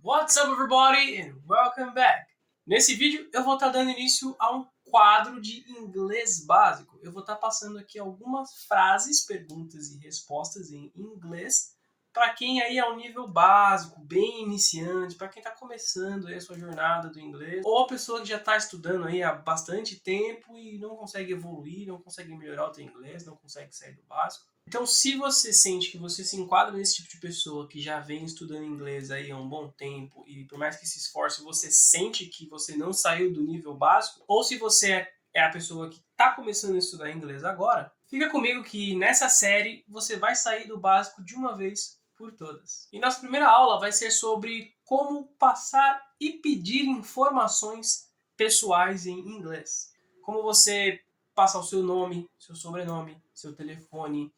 What's up, everybody, and welcome back! Nesse vídeo eu vou estar dando início a um quadro de inglês básico. Eu vou estar passando aqui algumas frases, perguntas e respostas em inglês para quem aí é um nível básico, bem iniciante, para quem está começando aí a sua jornada do inglês, ou a pessoa que já está estudando aí há bastante tempo e não consegue evoluir, não consegue melhorar o seu inglês, não consegue sair do básico. Então, se você sente que você se enquadra nesse tipo de pessoa que já vem estudando inglês aí há um bom tempo e por mais que se esforce, você sente que você não saiu do nível básico, ou se você é a pessoa que está começando a estudar inglês agora, fica comigo que nessa série você vai sair do básico de uma vez por todas. E nossa primeira aula vai ser sobre como passar e pedir informações pessoais em inglês. Como você passa o seu nome, seu sobrenome, seu telefone,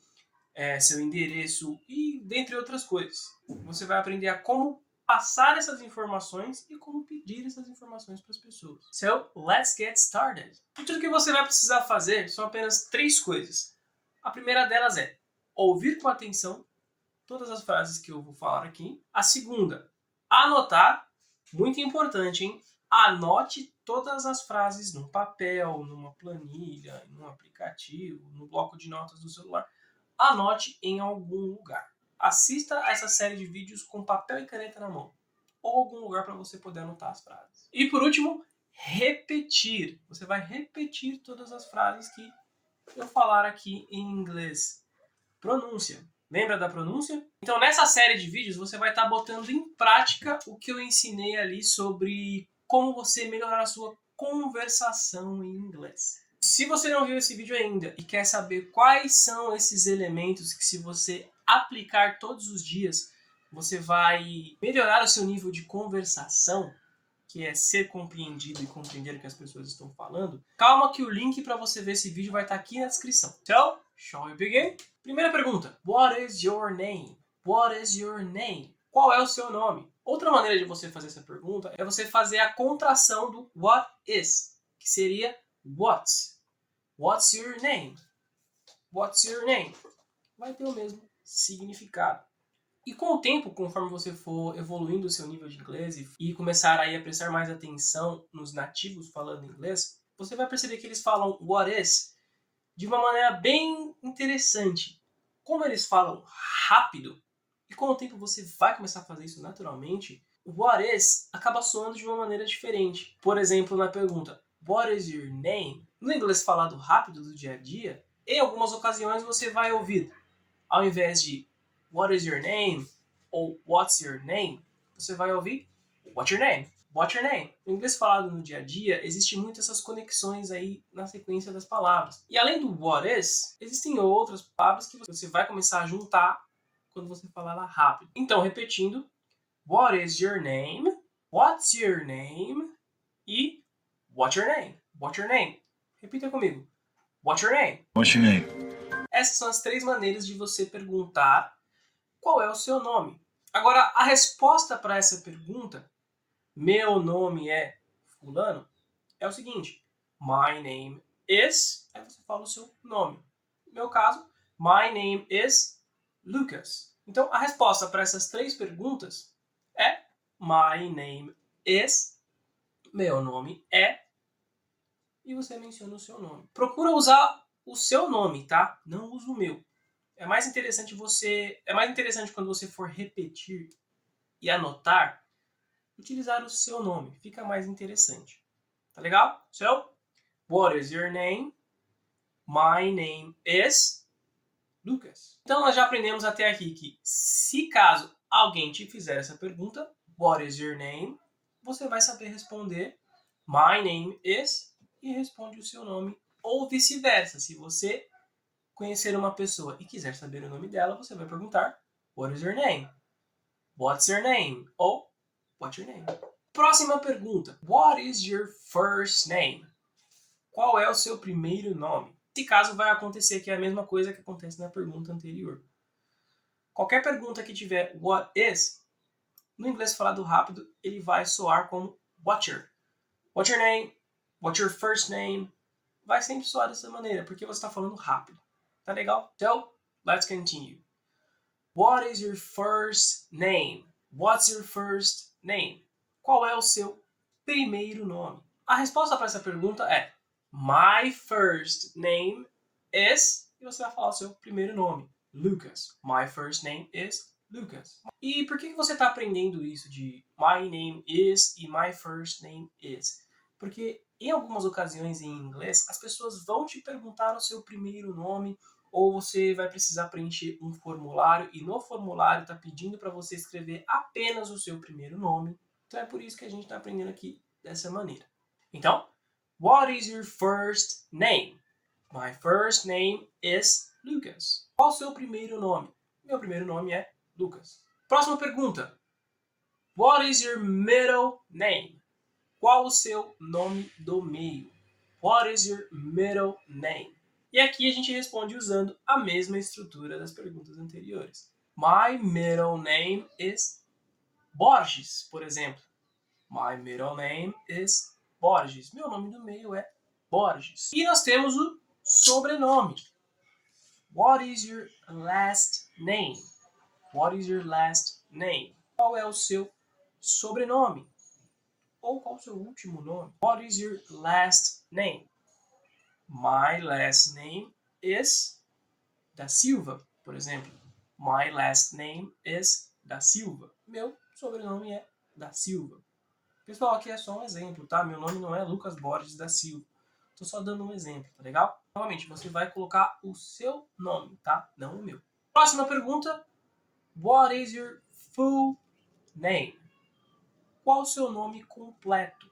seu endereço e dentre outras coisas. Você vai aprender a como passar essas informações e como pedir essas informações para as pessoas. So, let's get started. E tudo que você vai precisar fazer são apenas 3 coisas. A primeira delas é ouvir com atenção todas as frases que eu vou falar aqui. A segunda, anotar. Muito importante, hein? Anote todas as frases num papel, numa planilha, num aplicativo, no bloco de notas do celular. Anote em algum lugar. Assista a essa série de vídeos com papel e caneta na mão. Ou algum lugar para você poder anotar as frases. E por último, repetir. Você vai repetir todas as frases que eu falar aqui em inglês. Pronúncia. Lembra da pronúncia? Então nessa série de vídeos você vai estar botando em prática o que eu ensinei ali sobre como você melhorar a sua conversação em inglês. Se você não viu esse vídeo ainda e quer saber quais são esses elementos que se você aplicar todos os dias, você vai melhorar o seu nível de conversação, que é ser compreendido e compreender o que as pessoas estão falando, calma que o link para você ver esse vídeo vai estar aqui na descrição. So, shall we begin? Primeira pergunta. What is your name? What is your name? Qual é o seu nome? Outra maneira de você fazer essa pergunta é você fazer a contração do what is, que seria what. What's your name? What's your name? Vai ter o mesmo significado. E com o tempo, conforme você for evoluindo o seu nível de inglês e começar aí a prestar mais atenção nos nativos falando inglês, você vai perceber que eles falam what is de uma maneira bem interessante. Como eles falam rápido, e com o tempo você vai começar a fazer isso naturalmente, o what is acaba soando de uma maneira diferente. Por exemplo, na pergunta what is your name? No inglês falado rápido do dia a dia, em algumas ocasiões você vai ouvir, ao invés de what is your name? Ou what's your name? Você vai ouvir what's your name? What's your name? No inglês falado no dia a dia, existe muito essas conexões aí na sequência das palavras. E além do what is, existem outras palavras que você vai começar a juntar quando você falar lá rápido. Então, repetindo, what is your name? What's your name? E what's your name? What's your name? Repita comigo. What's your name? What's your name? Essas são as 3 maneiras de você perguntar qual é o seu nome. Agora, a resposta para essa pergunta, meu nome é fulano, é o seguinte, my name is, aí você fala o seu nome. No meu caso, my name is Lucas. Então, a resposta para essas 3 perguntas é my name is, meu nome é, e você menciona o seu nome. Procura usar o seu nome, tá? Não usa o meu. É mais interessante quando você for repetir e anotar, utilizar o seu nome. Fica mais interessante. Tá legal? So, what is your name? My name is Lucas. Então nós já aprendemos até aqui que se caso alguém te fizer essa pergunta, what is your name? Você vai saber responder my name is e responde o seu nome ou vice-versa. Se você conhecer uma pessoa e quiser saber o nome dela, você vai perguntar what is your name? What's your name? Ou what's your name? Próxima pergunta. What is your first name? Qual é o seu primeiro nome? Nesse caso vai acontecer que é a mesma coisa que acontece na pergunta anterior. Qualquer pergunta que tiver what is, no inglês falado rápido, ele vai soar como what's your name? What's your first name? Vai sempre soar dessa maneira, porque você está falando rápido. Tá legal? So, let's continue. What is your first name? What's your first name? Qual é o seu primeiro nome? A resposta para essa pergunta é my first name is... E você vai falar o seu primeiro nome. Lucas. My first name is Lucas. E por que você está aprendendo isso de my name is e my first name is? Porque em algumas ocasiões em inglês, as pessoas vão te perguntar o seu primeiro nome ou você vai precisar preencher um formulário e no formulário está pedindo para você escrever apenas o seu primeiro nome. Então é por isso que a gente está aprendendo aqui dessa maneira. Então, what is your first name? My first name is Lucas. Qual o seu primeiro nome? Meu primeiro nome é Lucas. Próxima pergunta. What is your middle name? Qual o seu nome do meio? What is your middle name? E aqui a gente responde usando a mesma estrutura das perguntas anteriores. My middle name is Borges, por exemplo. My middle name is Borges. Meu nome do meio é Borges. E nós temos o sobrenome. What is your last name? What is your last name? Qual é o seu sobrenome? Ou qual é o seu último nome? What is your last name? My last name is da Silva, por exemplo. My last name is da Silva. Meu sobrenome é da Silva. Pessoal, aqui é só um exemplo, tá? Meu nome não é Lucas Borges da Silva. Tô só dando um exemplo, tá legal? Novamente, você vai colocar o seu nome, tá? Não o meu. Próxima pergunta. What is your full name? Qual o seu nome completo?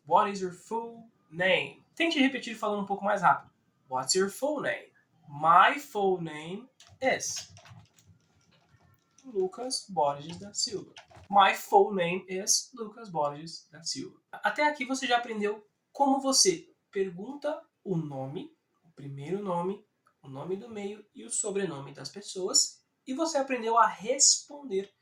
What is your full name? Tente repetir falando um pouco mais rápido. What's your full name? My full name is Lucas Borges da Silva. My full name is Lucas Borges da Silva. Até aqui você já aprendeu como você pergunta o nome, o primeiro nome, o nome do meio e o sobrenome das pessoas. E você aprendeu a responder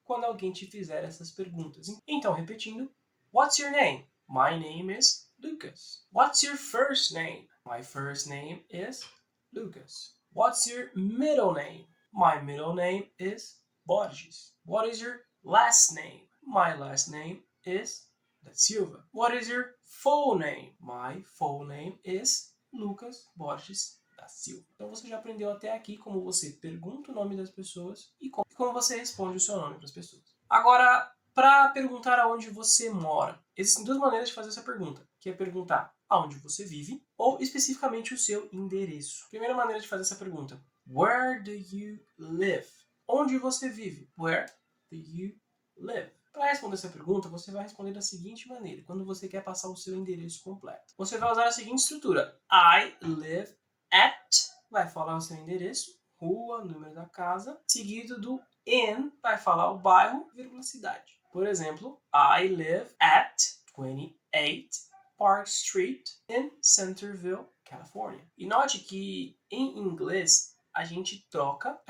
quando alguém te fizer essas perguntas. Então, repetindo, what's your name? My name is Lucas. What's your first name? My first name is Lucas. What's your middle name? My middle name is Borges. What is your last name? My last name is da Silva. What is your full name? My full name is Lucas Borges da Silva. Então você já aprendeu até aqui como você pergunta o nome das pessoas e como você responde o seu nome para as pessoas. Agora, para perguntar aonde você mora, existem duas maneiras de fazer essa pergunta, que é perguntar aonde você vive ou especificamente o seu endereço. Primeira maneira de fazer essa pergunta: Where do you live? Onde você vive? Where do you live? Para responder essa pergunta, você vai responder da seguinte maneira, quando você quer passar o seu endereço completo. Você vai usar a seguinte estrutura: I live at, vai falar o seu endereço, rua, número da casa, seguido do in, vai falar o bairro, vírgula, cidade. Por exemplo, I live at 28 Park Street in Centerville, California. E note que em inglês a gente troca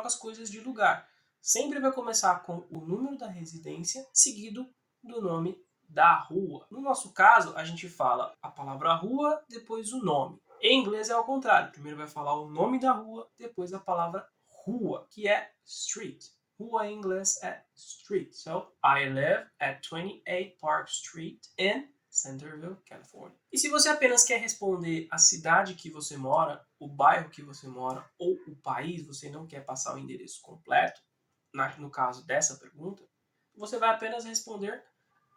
as coisas de lugar. Sempre vai começar com o número da residência, seguido do nome da rua. No nosso caso, a gente fala a palavra rua, depois o nome. Em inglês é ao contrário. Primeiro vai falar o nome da rua, depois a palavra rua, que é street. Rua em inglês é street. So, I live at 28 Park Street in Centerville, California. E se você apenas quer responder a cidade que você mora, o bairro que você mora ou o país, você não quer passar o endereço completo, no caso dessa pergunta, você vai apenas responder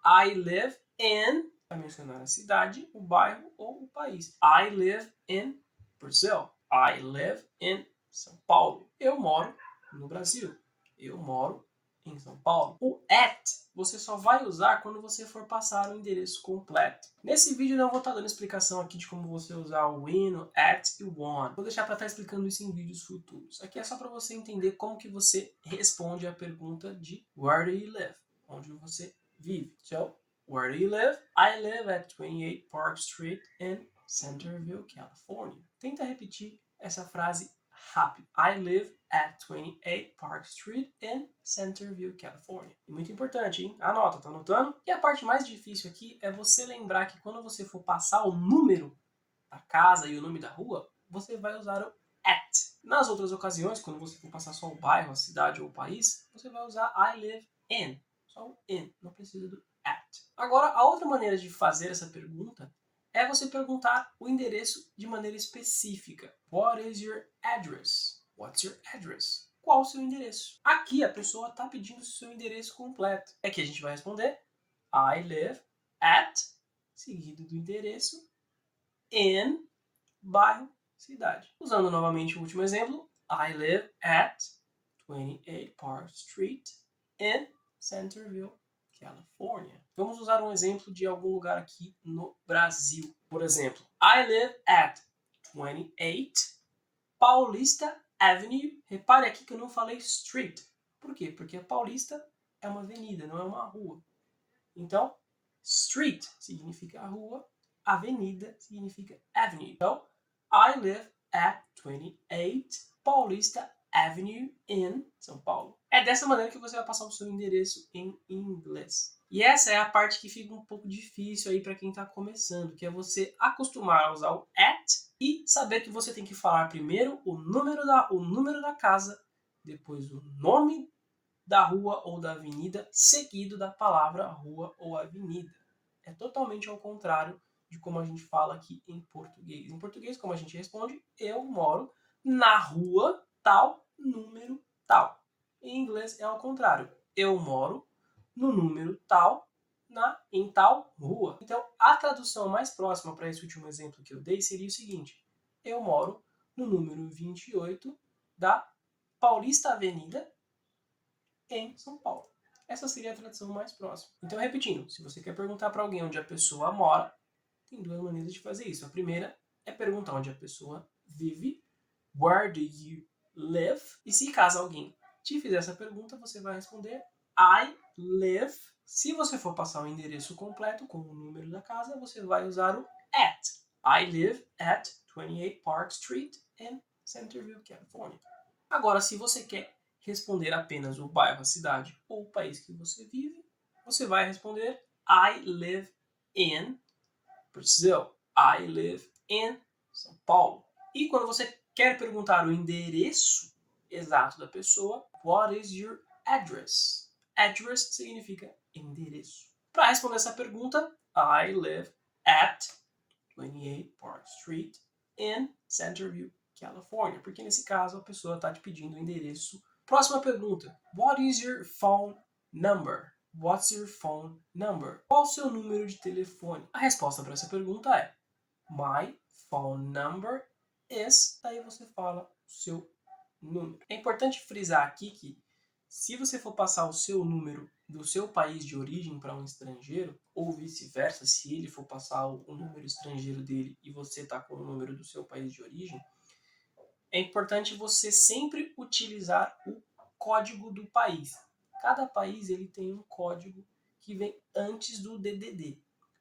I live in, vai mencionar a cidade, o bairro ou o país. I live in Brazil. I live in São Paulo. Eu moro no Brasil. Eu moro em São Paulo. O at você só vai usar quando você for passar o endereço completo. Nesse vídeo eu não vou estar dando explicação aqui de como você usar o in, o at e o on. Vou deixar para estar explicando isso em vídeos futuros. Aqui é só para você entender como que você responde a pergunta de where do you live? Onde você vive. So, where do you live? I live at 28 Park Street in Centerville, California. Tenta repetir essa frase rápido. I live at 28 Park Street in Centerville, California. E muito importante, hein? Anota, tá anotando? E a parte mais difícil aqui é você lembrar que quando você for passar o número da casa e o nome da rua, você vai usar o at. Nas outras ocasiões, quando você for passar só o bairro, a cidade ou o país, você vai usar I live in. Só o in, não precisa do at. Agora, a outra maneira de fazer essa pergunta é você perguntar o endereço de maneira específica. What is your address? What's your address? Qual o seu endereço? Aqui a pessoa está pedindo o seu endereço completo. É que a gente vai responder I live at, seguido do endereço, in, bairro, cidade. Usando novamente o último exemplo, I live at 28 Park Street in Centerville, California. Vamos usar um exemplo de algum lugar aqui no Brasil. Por exemplo, I live at 28 Paulista Avenue. Repare aqui que eu não falei street. Por quê? Porque a Paulista é uma avenida, não é uma rua. Então, street significa rua, avenida significa avenue. Então, I live at 28 Paulista Avenue in São Paulo. É dessa maneira que você vai passar o seu endereço em inglês. E essa é a parte que fica um pouco difícil aí para quem está começando, que é você acostumar a usar o at e saber que você tem que falar primeiro o número da casa, depois o nome da rua ou da avenida, seguido da palavra rua ou avenida. É totalmente ao contrário de como a gente fala aqui em português. Em português, como a gente responde, eu moro na rua tal, número tal. Em inglês é ao contrário. Eu moro no número tal, em tal rua. Então, a tradução mais próxima para esse último exemplo que eu dei seria o seguinte. Eu moro no número 28 da Paulista Avenida, em São Paulo. Essa seria a tradução mais próxima. Então, repetindo, se você quer perguntar para alguém onde a pessoa mora, tem duas maneiras de fazer isso. A primeira é perguntar onde a pessoa vive, where do you live? E se caso alguém te fizer essa pergunta, você vai responder I live. Se você for passar o endereço completo com o número da casa, você vai usar o at. I live at 28 Park Street in Centerville, California. Agora, se você quer responder apenas o bairro, a cidade ou o país que você vive, você vai responder I live in Brazil. I live in São Paulo. E quando você quer perguntar o endereço exato da pessoa, what is your address? Address significa endereço. Para responder essa pergunta, I live at 28 Park Street in Centerville, California. Porque nesse caso a pessoa está te pedindo o endereço. Próxima pergunta. What is your phone number? What's your phone number? Qual o seu número de telefone? A resposta para essa pergunta é My phone number is. Daí você fala o seu número. É importante frisar aqui que se você for passar o seu número do seu país de origem para um estrangeiro, ou vice-versa, se ele for passar o número estrangeiro dele e você está com o número do seu país de origem, é importante você sempre utilizar o código do país. Cada país ele tem um código que vem antes do DDD.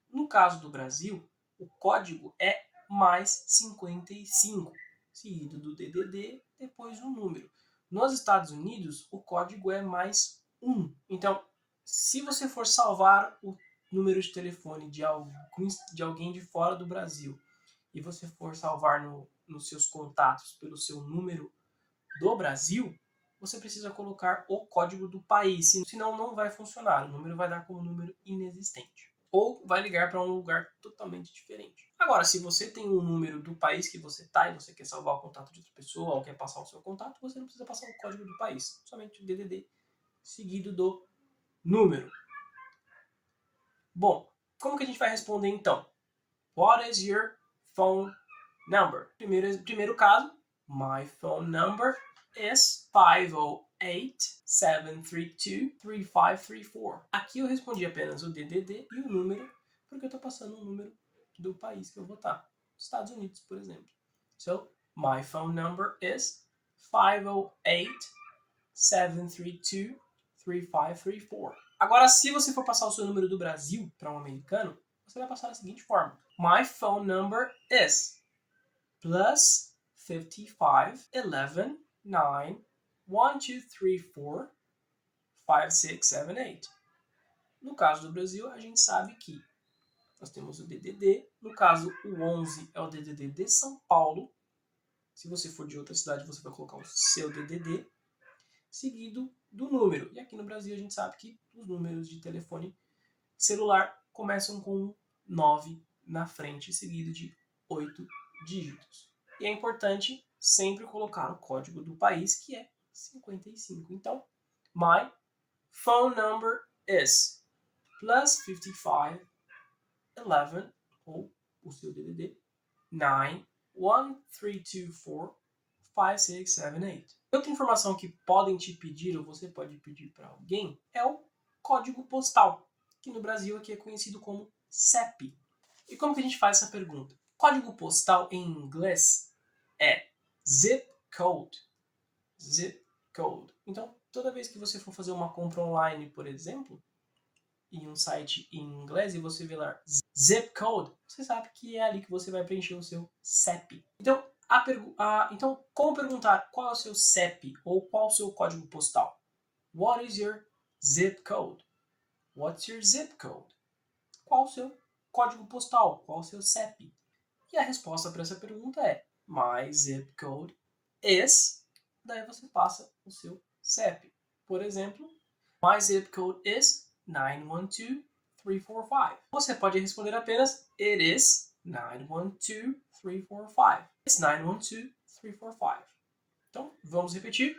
No caso do Brasil, o código é mais 55, seguido do DDD, depois o número. Nos Estados Unidos, o código é mais 1. Então, se você for salvar o número de telefone de alguém de fora do Brasil e você for salvar nos seus contatos pelo seu número do Brasil, você precisa colocar o código do país, senão não vai funcionar. O número vai dar como número inexistente. Ou vai ligar para um lugar totalmente diferente. Agora, se você tem um número do país que você está e você quer salvar o contato de outra pessoa ou quer passar o seu contato, você não precisa passar o código do país, somente o DDD seguido do número. Bom, como que a gente vai responder então? What is your phone number? Primeiro caso, my phone number is 508-732-3534. Aqui eu respondi apenas o DDD e o número, porque eu estou passando o número do país que eu vou estar. Estados Unidos, por exemplo. So, my phone number is 508-732-3534. Agora, se você for passar o seu número do Brasil para um americano, você vai passar da seguinte forma. My phone number is plus 55 11 9 1 2 3 4 5 6 7 8. No caso do Brasil, a gente sabe que nós temos o DDD. No caso, o 11 é o DDD de São Paulo. Se você for de outra cidade, você vai colocar o seu DDD. seguido do número. E aqui no Brasil a gente sabe que os números de telefone celular começam com 9 na frente, seguido de 8 dígitos. E é importante sempre colocar o código do país, que é 55. Então, my phone number is +55 11, ou o seu DDD, 9 1324 5678. Outra informação que podem te pedir, ou você pode pedir para alguém, é o código postal, que no Brasil aqui é conhecido como CEP. E como que a gente faz essa pergunta? Código postal em inglês é zip code. Zip code. Então, toda vez que você for fazer uma compra online, por exemplo, em um site em inglês e você vê lá zip code, você sabe que é ali que você vai preencher o seu CEP. Então, então como perguntar qual é o seu CEP ou qual é o seu código postal? What is your zip code? What's your zip code? Qual o seu código postal? Qual o seu CEP? E a resposta para essa pergunta é my zip code is, daí você passa o seu CEP. Por exemplo, my zip code is 912345. Você pode responder apenas it is 912345. It's 912345. Então, vamos repetir.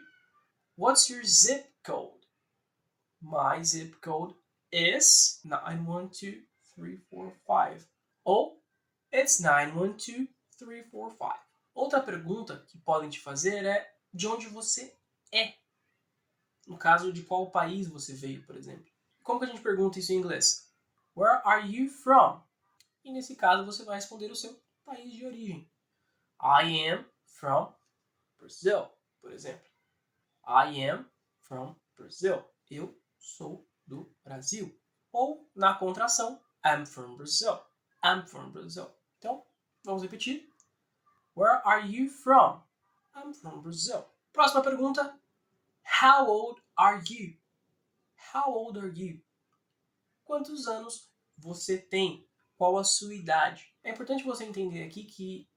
What's your zip code? My zip code is 912345. Ou it's 912345. Outra pergunta que podem te fazer é de onde você é. No caso, de qual país você veio, por exemplo. Como que a gente pergunta isso em inglês? Where are you from? E nesse caso você vai responder o seu país de origem. I am from Brazil, por exemplo. I am from Brazil. Eu sou do Brasil. Ou na contração, I'm from Brazil. I'm from Brazil. Então, vamos repetir. Where are you from? I'm from Brazil. Próxima pergunta. How old are you? How old are you? Quantos anos você tem? Qual a sua idade? É importante você entender aqui que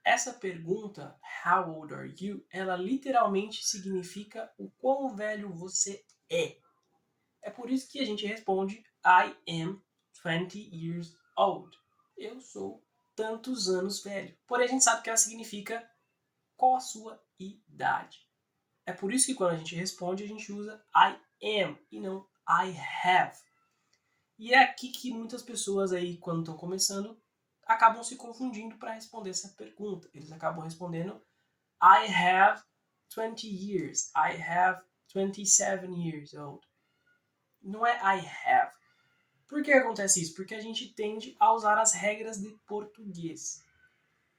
essa pergunta, how old are you, ela literalmente significa o quão velho você é. É por isso que a gente responde I am 20 years old. Eu sou tantos anos velho. Porém, a gente sabe que ela significa qual a sua idade. É por isso que quando a gente responde, a gente usa I am e não I have. E é aqui que muitas pessoas aí, quando estão começando, acabam se confundindo para responder essa pergunta. Eles acabam respondendo I have 20 years. I have 27 years old. Não é I have. Por que acontece isso? Porque a gente tende a usar as regras de português.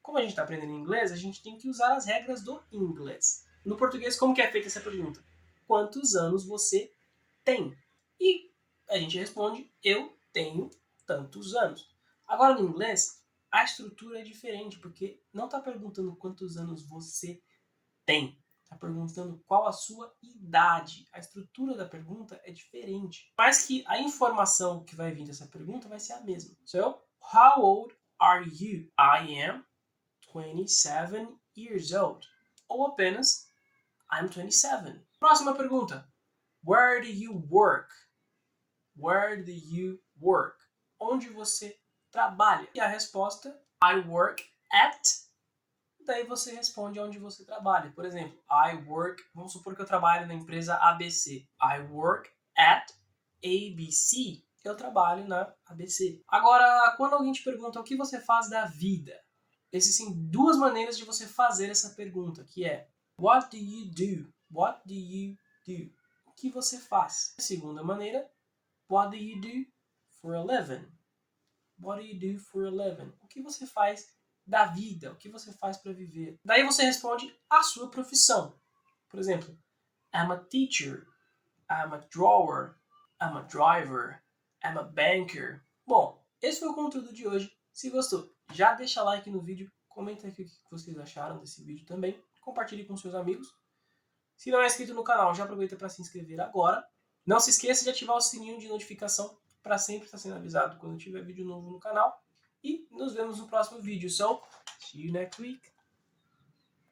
Como a gente está aprendendo inglês, a gente tem que usar as regras do inglês. No português, como que é feita essa pergunta? Quantos anos você tem? E a gente responde, eu tenho tantos anos. Agora, no inglês, a estrutura é diferente, porque não está perguntando quantos anos você tem. Está perguntando qual a sua idade. A estrutura da pergunta é diferente. Mas que a informação que vai vir dessa pergunta vai ser a mesma. So, how old are you? I am 27 years old. Ou apenas, I'm 27. Próxima pergunta. Where do you work? Where do you work? Onde você trabalha? E a resposta, I work at. Daí você responde onde você trabalha. Por exemplo, I work, vamos supor que eu trabalho na empresa ABC. I work at ABC. Eu trabalho na ABC. Agora, quando alguém te pergunta o que você faz da vida, existem duas maneiras de você fazer essa pergunta, que é What do you do? What do you do? O que você faz? A segunda maneira, What do you do for a living? What do you do for a living? O que você faz da vida? O que você faz para viver? Daí você responde a sua profissão. Por exemplo, I'm a teacher, I'm a drawer, I'm a driver, I'm a banker. Bom, esse foi o conteúdo de hoje. Se gostou, já deixa like no vídeo, comenta aqui o que vocês acharam desse vídeo também, compartilhe com seus amigos. Se não é inscrito no canal, já aproveita para se inscrever agora. Não se esqueça de ativar o sininho de notificação para sempre estar sendo avisado quando tiver vídeo novo no canal. E nos vemos no próximo vídeo. So, see you next week.